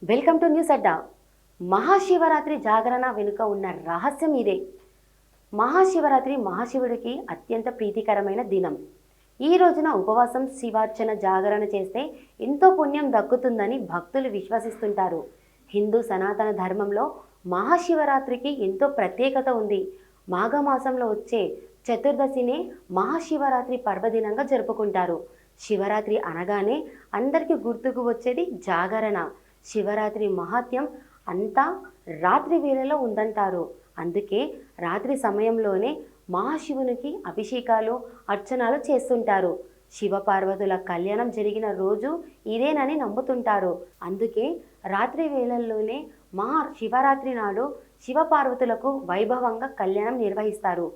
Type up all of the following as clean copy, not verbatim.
Welcome to news అడ్డా. మహాశివరాత్రి జాగరణ వెనుక ఉన్న రహస్యం ఇదే. మహాశివరాత్రి మహాశివుడికి అత్యంత ప్రీతికరమైన దినం. ఈ రోజున ఉపవాసం, శివార్చన, జాగరణ చేస్తే ఎంతో పుణ్యం దక్కుతుందని భక్తులు విశ్వసిస్తుంటారు. హిందూ సనాతన ధర్మంలో మహాశివరాత్రికి ఎంతో ప్రత్యేకత ఉంది. మాఘమాసంలో వచ్చే చతుర్దశినే మహాశివరాత్రి పర్వదినంగా జరుపుకుంటారు. శివరాత్రి అనగానే అందరికీ గుర్తుకు వచ్చేది జాగరణ. శివరాత్రి మహాత్యం అంతా రాత్రి వేళలో ఉందంటారు. అందుకే రాత్రి సమయంలోనే మహాశివునికి అభిషేకాలు, అర్చనలు చేస్తుంటారు. శివపార్వతుల కళ్యాణం జరిగిన రోజు ఇదేనని నమ్ముతుంటారు. అందుకే రాత్రి వేళల్లోనే మహాశివరాత్రి నాడు శివపార్వతులకు వైభవంగా కళ్యాణం నిర్వహిస్తారు.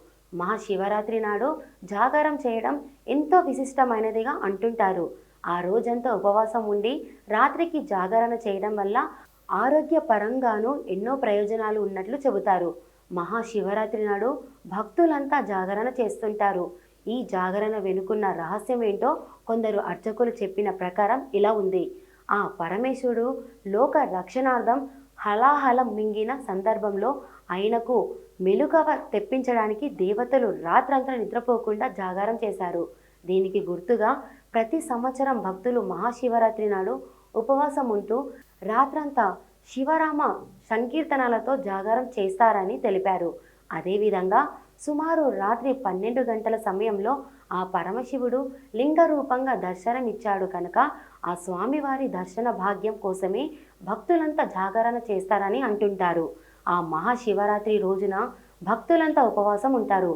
మహాశివరాత్రి నాడు జాగారం చేయడం ఎంతో విశిష్టమైనదిగా అంటుంటారు. ఆ రోజంతా ఉపవాసం ఉండి రాత్రికి జాగరణ చేయడం వల్ల ఆరోగ్యపరంగానూ ఎన్నో ప్రయోజనాలు ఉన్నట్లు చెబుతారు. మహాశివరాత్రి నాడు భక్తులంతా జాగరణ చేస్తుంటారు. ఈ జాగరణ వెనుకున్న రహస్యం ఏంటో కొందరు అర్చకులు చెప్పిన ప్రకారం ఇలా ఉంది. ఆ పరమేశ్వరుడు లోక రక్షణార్థం హలాహలం మింగిన సందర్భంలో ఆయనకు మెలుకవ తెప్పించడానికి దేవతలు రాత్రంతా నిద్రపోకుండా జాగారం చేశారు. దీనికి గుర్తుగా ప్రతి సంవత్సరం భక్తులు మహాశివరాత్రి నాడు ఉపవాసం ఉంటూ రాత్రంతా శివరామ సంకీర్తనలతో జాగారం చేస్తారని తెలిపారు. అదేవిధంగా సుమారు రాత్రి 12 గంటల సమయంలో ఆ పరమశివుడు లింగ రూపంగా దర్శనమిచ్చాడు కనుక ఆ స్వామివారి దర్శన భాగ్యం కోసమే భక్తులంతా జాగరణ చేస్తారని అంటుంటారు. ఆ మహాశివరాత్రి రోజున భక్తులంతా ఉపవాసం ఉంటారు.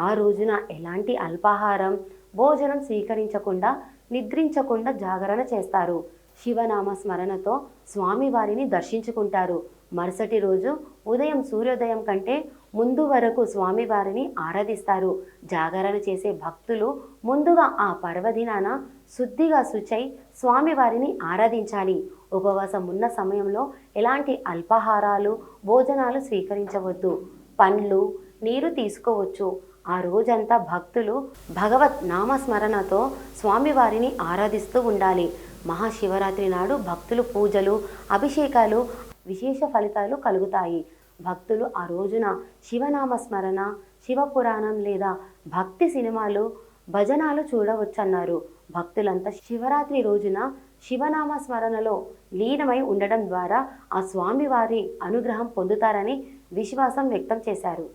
ఆ రోజున ఎలాంటి అల్పాహారం, భోజనం స్వీకరించకుండా, నిద్రించకుండా జాగరణ చేస్తారు. శివనామ స్మరణతో స్వామివారిని దర్శించుకుంటారు. మరుసటి రోజు ఉదయం సూర్యోదయం కంటే ముందు వరకు స్వామివారిని ఆరాధిస్తారు. జాగరణ చేసే భక్తులు ముందుగా ఆ పర్వదినాన శుద్ధిగా శుచై స్వామివారిని ఆరాధించాలి. ఉపవాసం ఉన్న సమయంలో ఎలాంటి అల్పాహారాలు, భోజనాలు స్వీకరించవద్దు. పండ్లు, నీరు తీసుకోవచ్చు. ఆ రోజంతా భక్తులు భగవత్ నామస్మరణతో స్వామివారిని ఆరాధిస్తూ ఉండాలి. మహాశివరాత్రి నాడు భక్తులు పూజలు, అభిషేకాలు విశేష ఫలితాలు కలుగుతాయి. భక్తులు ఆ రోజున శివనామస్మరణ, శివపురాణం లేదా భక్తి సినిమాలు, భజనాలు చూడవచ్చన్నారు. భక్తులంతా శివరాత్రి రోజున శివనామ స్మరణలో లీనమై ఉండడం ద్వారా ఆ స్వామివారి అనుగ్రహం పొందుతారని విశ్వాసం వ్యక్తం చేశారు.